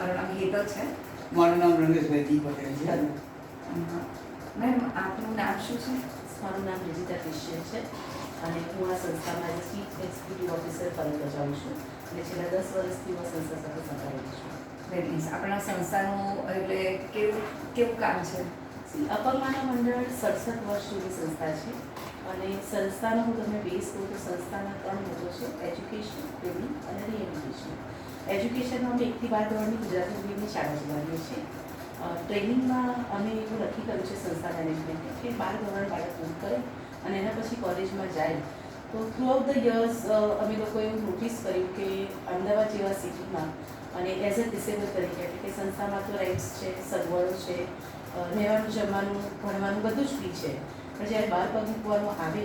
મારું નામ હેતલ છે. મારું નામ રમેશભાઈ ડી પટેલ છે. મેમ આપનું નામ શું છે? મારું નામ રિજિતા ક્રિશ્ચિયન છે અને હું આ સંસ્થામાં એઝ ચીફ એક્ઝિક્યુટિવ ઓફિસર ફરજ બજાવું છું અને છેલ્લા 10 વર્ષથી હું આ સંસ્થા સાથે સંકળાયેલી છું. Very nice. આપણા સંસ્થાનું એટલે કેવું કામ છે? અપંગ માનવ મંડળ 67 વર્ષ જૂની સંસ્થા છે અને સંસ્થાનો હું તમને બેઝ કહું તો સંસ્થાના 3 મુદ્દો છે: એજ્યુકેશન, ટ્રેનિંગ અને રિહેબિલિટેશન. એજ્યુકેશનમાં અમે 1 થી 12 ધોરણની ગુજરાતી મીડિયમની શાળા ચલાવીએ છીએ. ટ્રેનિંગમાં અમે એવું નક્કી કર્યું છે સંસ્થા મેનેજમેન્ટે કે 12 ધોરણ બાળક પૂરું કરે અને એના પછી કોલેજમાં જાય તો થ્રુઆઉટ ધ યર્સ અમે લોકોએ એવું નોટિસ કર્યું કે અમદાવાદ જેવા સિટીમાં અને એઝ અ ડિસેબલ તરીકે એટલે કે સંસ્થામાં તો રાઇટ્સ છે, સગવડો છે, રહેવાનું, જમવાનું, ભણવાનું બધું જ ફ્રી છે, પણ જ્યારે બહાર પગ મૂકવાનું આવે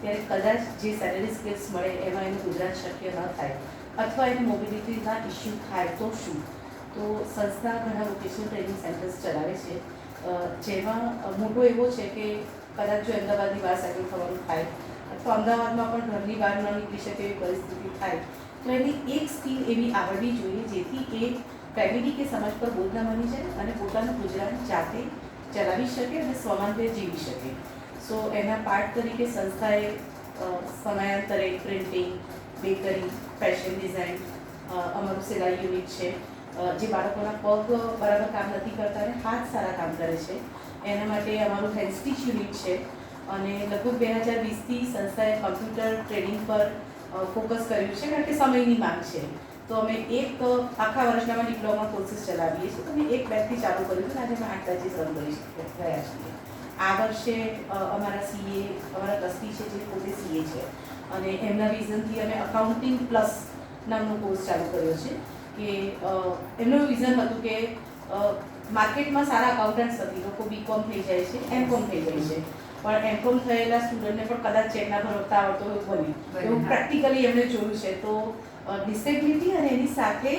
ત્યારે કદાચ જે સેલેરી સ્કેલ્સ મળે એમાં એનું ગુજરાત શક્ય ન થાય અથવા એને મોબિલિટીના ઇસ્યુ થાય તો શું? તો સંસ્થા ઘણા વોકેશનલ ટ્રેનિંગ સેન્ટર્સ ચલાવે છે જેમાં મોટો એવો છે કે કદાચ જો અમદાવાદની બહાર સેટલ થવાનું થાય અથવા અમદાવાદમાં પણ ઘરની બહાર ન નીકળી શકે એવી પરિસ્થિતિ થાય તો એની એક સ્કીલ એવી આવડવી જોઈએ જેથી એ ફેમિલી કે સમાજ પર બોજ ન બની જાય અને પોતાનું ગુજરાન જાતે ચલાવી શકે અને સ્વમાંતે જીવી શકે. સો એના પાર્ટ તરીકે સંસ્થાએ સમયાંતરે પ્રિન્ટિંગ, બેકરી, ફેશન ડિઝાઇન, અમારું સિલાઈ યુનિટ છે જે બાળકોના પગ બરાબર કામ નથી કરતા અને હાથ સારા કામ કરે છે એના માટે અમારું હેન્ડ સ્ટીચ યુનિટ છે અને લગભગ 2020થી સંસ્થાએ કમ્પ્યુટર ટ્રેનિંગ પર ફોકસ કર્યું છે કારણ કે સમયની માંગ છે. તો અમે આખા વર્ષનામાં ડિપ્લોમા કોર્સીસ ચલાવીએ છીએ. તો અમે 1 બેચથી ચાલુ કર્યું છે અને આજે અમે 8 બેચીસ રન કરી રહ્યા છીએ. આ વર્ષે અમારા ટ્રસ્ટી છે જે પોતે સીએ છે અને એમના વિઝનથી અમે અકાઉન્ટિંગ પ્લસ નામનો કોર્સ ચાલુ કર્યો છે કે એમનું વિઝન હતું કે માર્કેટમાં સારા અકાઉન્ટન્ટ્સ નથી, લોકો બીકોમ થઈ જાય છે, એમકોમ થઈ જાય છે, પણ એમકોમ થયેલા સ્ટુડન્ટને પણ કદાચ ચેક ના ભરતા આવડતો બને એવું પ્રેક્ટિકલી એમણે જોયું છે. તો ડિસેબિલિટી અને એની સાથે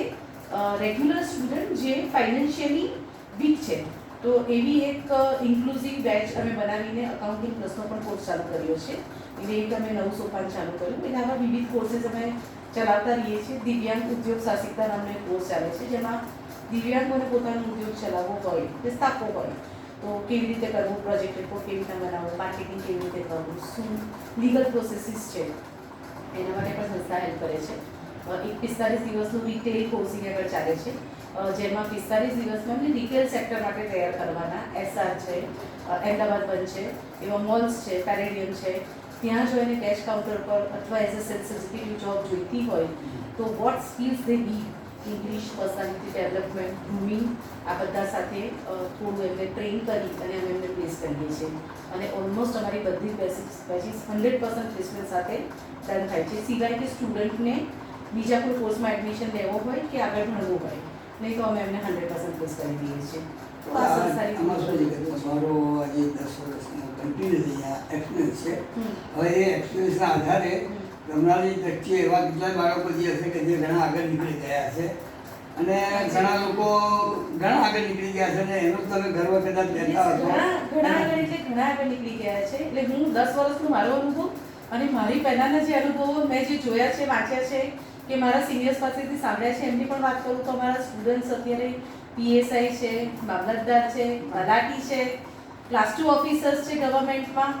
રેગ્યુલર સ્ટુડન્ટ જે ફાઇનાન્શિયલી વીક છે તો એવી એક ઇન્ક્લુઝિવ બેચ અમે બનાવીને અકાઉન્ટિંગ પ્લસનો પણ કોર્સ ચાલુ કર્યો છે. એટલે એક અમે નવું સોપાન ચાલુ કર્યું. એટલે આવા વિવિધ કોર્सेस અમે ચલાવતા રહીએ છીએ. દિવ્યાંગ ઉદ્યોગ સાહસિકતા નામનો એક કોર્સ ચાલે છે જેમાં દિવ્યાંગોને પોતાનો ઉદ્યોગ ચલાવવો હોય કે સ્થાપવો હોય તો કેવી રીતે કરવું, પ્રોજેક્ટ રિપોર્ટ કેવી રીતે બનાવવો, માર્કેટિંગ કેવી રીતે કરવું, શું લીગલ પ્રોસેસીસ છે એના માટે પણ સંસ્થા હેલ્પ કરે છે. એક 45 દિવસનું રિટેલ કોર્સિંગ આગળ ચાલે છે જેમાં 45 દિવસમાં અમને રિટેલ સેક્ટર માટે તૈયાર કરવાના. એસઆર છે, અમદાવાદ બંધ છે, એવા મોલ્સ છે, પેરેડિયમ છે, ત્યાં જો એને કેશ કાઉન્ટર પર અથવા as a sales executive job જોઈતી હોય તો what skills they need, English, personality development, grooming, આ બધા સાથે થોડું એમને ટ્રેન કરી અને અમે એમને પ્લેસ કરીએ છીએ અને ઓલમોસ્ટ અમારી બધી બેચીસ 100% પ્લેસમેન્ટ સાથે ડન થાય છે. સિવાય કે સ્ટુડન્ટને બીજા કોઈ કોર્સમાં એડમિશન લેવો હોય કે આગળ ભણવું હોય નહીં તો અમે એમને 100% પ્લેસ કરી દઈએ છીએ. તો આ સંસ્થાની મારો આજે 10 વર્ષનો કન્ટિન્યુઅસલી એક્સપિરિયન્સ છે. હવે એ એક્સપિરિયન્સના આધારે રમનારી દ્રષ્ટિએ એવા કેટલાય બાળકો જે હશે કે જે ઘણા આગળ નીકળી ગયા છે અને ઘણા લોકો ઘણા આગળ નીકળી ગયા છે અને એનો તમે ગર્વ કદાચ લેતા હશો. ઘણા આગળ નીકળી ગયા છે. એટલે હું 10 વર્ષનો મારો અનુભવ અને મારી પહેલાંના જે અનુભવો મેં જે જોયા છે, વાંચ્યા છે કે મારા સિનિયર્સ પાસેથી સાંભળ્યા છે એમની પણ વાત કરું તો અમારા સ્ટુડન્ટ્સ અત્યારે પીએસઆઈ છે, મામલતદાર છે, તલાટી છે, ક્લાસ 2 ઓફિસર્સ છે ગવર્મેન્ટમાં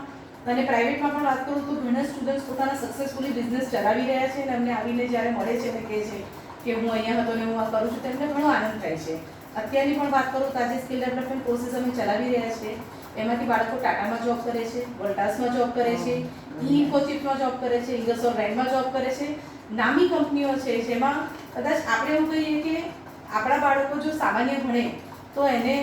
અને પ્રાઇવેટમાં પણ વાત કરું તો ઘણા સ્ટુડન્ટ્સ પોતાના સક્સેસફુલી બિઝનેસ ચલાવી રહ્યા છે અને અમને આવીને જ્યારે મળે છે અને કહે છે કે હું અહીંયા હતો ને હું આ કરું છું તો એમને ઘણો આનંદ થાય છે. અત્યારની પણ વાત કરું તો આજે સ્કિલ ડેવલપમેન્ટ કોર્સીસ અમે ચલાવી રહ્યા છીએ. એમાંથી બાળકો ટાટામાં જોબ કરે છે, વોલ્ટાસમાં જોબ કરે છે, ઇન્ફોચિપમાં જોબ કરે છે, ઇન્ડસ્ટ્રીયલ રેન્ડમાં જોબ કરે છે. નામી કંપનીઓ છે જેમાં કદાચ આપણે એવું કહીએ કે આપણા બાળકો જો સામાન્ય ભણે તો એને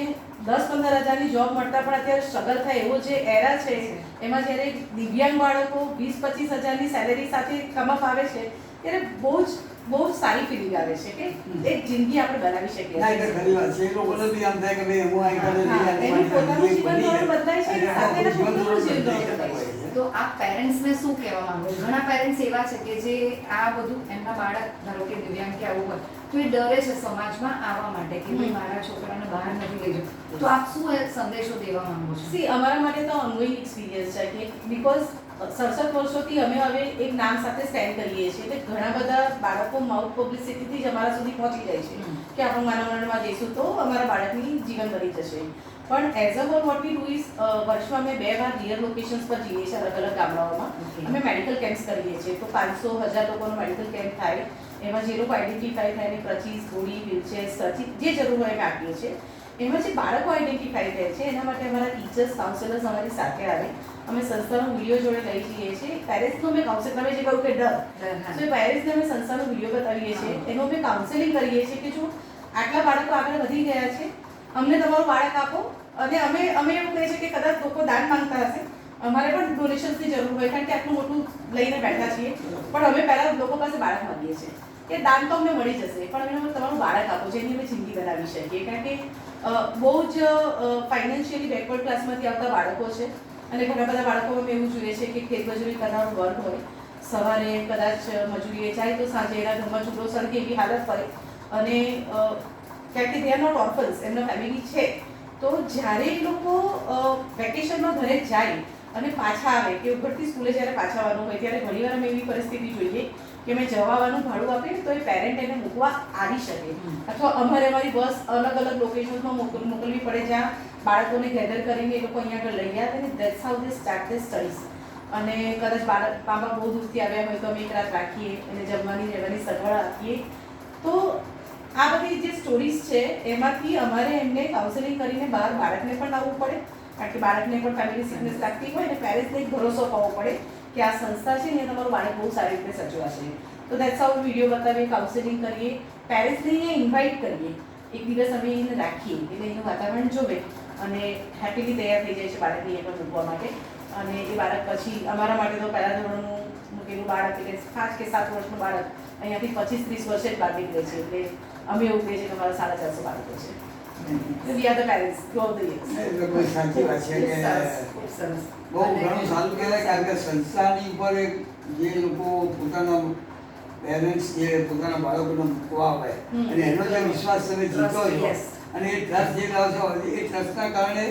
10-15 હજારની જોબ મળતા પણ અત્યારે સ્ટ્રગલ થાય એવો જે એરા છે એમાં જ્યારે દિવ્યાંગ બાળકો 20-25 હજારની સેલેરી સાથે કમઅપ આવે છે ત્યારે બહુ જ સારી ફિલિંગ આવે છે કે એક જિંદગી આપણે બનાવી શકીએ. ના એટલે ખરી વાત છે. એ લોકોને બી આમ થાય કે ભાઈ હું આ કરે એનું પોતાનું જીવન ધોરણ બદલાય છે અને સાથે એના જીવન પોતાનું જીવન ધોરણ ધોરણ બદલાય છે. તો આ પેરેન્ટ્સને શું કહેવા માંગો છો? ઘણા પેરેન્ટ્સ એવા છે કે જે આ બધું એમના બાળક ધારો કે દિવ્યાંગ કે આવું હોય તો એ ડરે છે સમાજમાં આવવા માટે કે ભાઈ મારા છોકરાને બહાર નથી લઈ જવું. તો આપ શું સંદેશો દેવા માંગો છો? સી અમારા માટે તો ઓનગોઈંગ એક્સપિરિયન્સ છે કે બીકોઝ 67 વર્ષોથી અમે હવે એક નામ સાથે સ્ટેન્ડ કરીએ છીએ એટલે ઘણા બધા બાળકો માઉથ પબ્લિસિટીથી જ અમારા સુધી પહોંચી જાય છે કે આપણે માનવ મંડળમાં જઈશું તો અમારા બાળકની જીવન બની જશે. પણ as a whole what we do is વર્ષમાં અમે 2 વાર રિયલ લોકેશન્સ પર જઈએ છીએ અલગ અલગ ગામડાઓમાં. Okay. અમે મેડિકલ કેમ્પ્સ કરીએ છીએ તો 500-1000 લોકોનો મેડિકલ કેમ્પ થાય. એમાં જે લોકો આઈડેન્ટિફાઈ થાય ને પ્રચીસ ગોળી વ્હીલચેર સર્ચી જે જરૂર હોય અમે આપીએ છીએ. એમાં જે બાળકો આઈડેન્ટિફાઈ થાય છે એના માટે અમારા ટીચર્સ કાઉન્સેલર્સ અમારી સાથે આવે. અમે સંસ્થાનો વિડીયો જોડે લઈ જઈએ છીએ. પેરેન્ટ્સનો અમે કાઉન્સેલ તમે જે કહ્યું કે ડર તો એ પેરેન્ટ્સને અમે સંસ્થાનો વિડીયો બતાવીએ છીએ. એનું અમે કાઉન્સેલિંગ કરીએ છીએ કે જો આટલા બાળકો આગળ વધી ગયા છે અમને તમારું બાળક આપો. અને અમે એવું કહીએ છીએ કે કદાચ લોકો દાન માંગતા હશે અમારે પણ ડોનેશન્સની જરૂર હોય કારણ કે આટલું મોટું લઈને બેઠા છીએ પણ અમે પહેલાં લોકો પાસે બાળક માંગીએ છીએ કે દાન તો અમને મળી જશે પણ અમે તમારું બાળક આપો જેની અમે જિંદગી બનાવી શકીએ કારણ કે બહુ જ ફાઇનાન્શિયલી બેકવર્ડ ક્લાસમાંથી આવતા બાળકો છે અને ઘણા બધા બાળકો અમે એવું જોઈએ છે કે ખેતમજૂરી કરનારો વર્ગ હોય સવારે કદાચ મજૂરીએ જાય તો સાંજે એના ઘરમાં ચૂલો સળગે એવી હાલત હોય અને કારણ કે દે આર નોટ ઓર્ફન્સ એમના ફેમિલી છે તો જ્યારે એ લોકો વેકેશનમાં ઘરે જાય અને પાછા આવે કે ઘરથી સ્કૂલે જ્યારે પાછા આવવાનું હોય ત્યારે ઘણીવાર અમે એવી પરિસ્થિતિ જોઈએ કે અમે જવા આવવાનું ભાડું આપીએ તો એ પેરેન્ટ એને મૂકવા આવી શકે અથવા અમારી બસ અલગ અલગ લોકેશન્સમાં મોકલવી પડે જ્યાં બાળકોને ગેધર કરીને એ લોકો અહીંયા આગળ લઈ આવે અને that's how they start the studies. અને કદાચ બાબા બહુ દૂરથી આવ્યા હોય તો અમે એક રાત રાખીએ એને જમવાની રહેવાની સગવડ આપીએ. તો આ બધી જે સ્ટોરીઝ છે એમાંથી અમારે એમને કાઉન્સેલિંગ કરીને બહાર બાળકને પણ લાવવું પડે કારણ કે બાળકને પણ ફેમિલી સિકનેસ લાગતી હોય અને પેરેન્ટ્સને એક ભરોસો પાવો પડે કે આ સંસ્થા છે ને તમારું બાળક બહુ સારી રીતે સચવાશે. તો દેટ્સ હાઉ વિડીયો બતાવીએ કાઉન્સેલિંગ કરીએ પેરેન્ટ્સને અહીંયા ઇન્વાઇટ કરીએ એક દિવસ અમે એને રાખીએ એટલે એનું વાતાવરણ જોવે અને હેપીલી તૈયાર થઈ જાય છે બાળકને અહીંયા પણ મૂકવા માટે. અને એ બાળક પછી અમારા માટે તો પહેલા ધોરણનું મૂકેલું બાળક એટલે 5 કે 7 વર્ષનું બાળક અહીંયાથી 25-30 વર્ષે જ બહાર નીકળે છે એટલે અમે એવું કહીએ છીએ કે અમારા 450 બાળકો છે. We are the parents throughout the years. સાચી વાત છે કે ખૂબ સરસ. બહુ ઘણું સારું કહેવાય કારણ કે સંસ્થાની ઉપર એક જે લોકો પોતાના પેરેન્ટ્સ જે પોતાના બાળકોને મૂકવા આવે અને એનો જે વિશ્વાસ તમે જીતો છો Yes. અને એ ટ્રસ્ટ જે લાવો છો એ ટ્રસ્ટના કારણે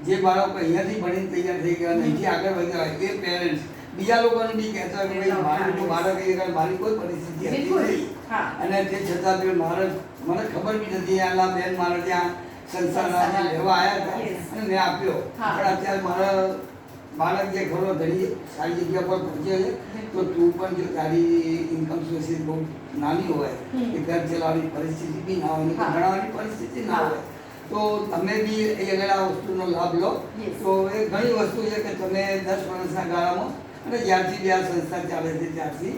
જે બાળકો અહીંયાથી ભણીને તૈયાર થઈ ગયા અને અહીંથી આગળ વધ્યા હોય એ પેરેન્ટ્સ બીજા લોકોને બી કહેતા હોય કે ભાઈ મારું બાળક એ મારી કોઈ પરિસ્થિતિ હતી નહીં હા. અને તે છતાં બી મારે મને ખબર બી નથી આના બેન મારા ત્યાં સંસ્થાના લેવા આવ્યા Yes. હતા અને મેં આપ્યો હા. પણ અત્યારે મારા બાળક જે ખરો ઘણી સારી જગ્યા પર પહોંચે છે તો તું પણ જો તારી ઇન્કમ સોર્સિસ બહુ નાની હોય કે ઘર ચલાવવાની પરિસ્થિતિ બી ના હોય ને હા. ભણાવવાની પરિસ્થિતિ ના હોય તો તમે બી એ આગળ આ વસ્તુનો લાભ લો. Yes. તો એ ઘણી વસ્તુ છે કે તમે 10 વર્ષના ગાળામાં અને જ્યારથી બી આ સંસ્થા ચાલે છે ત્યારથી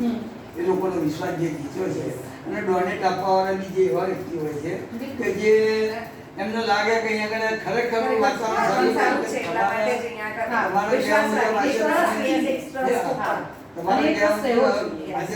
એ લોકોનો વિશ્વાસ જે જીત્યો છે અને ડોનેટ આપવાવાળા બી જે એવા વ્યક્તિ હોય છે કે જે એમને લાગે કે અહીંયા આગળ ખરેખર વાતાવરણ સારું છે એટલા માટે જ અહીંયા આગળ તમારે વિશ્વાસ કહેવાનું રાખીએ. છે, વિશ્વાસ yes, trust ઉપર. તમારે અને trust રહેવો કહેવાનું જોઈએ. આજે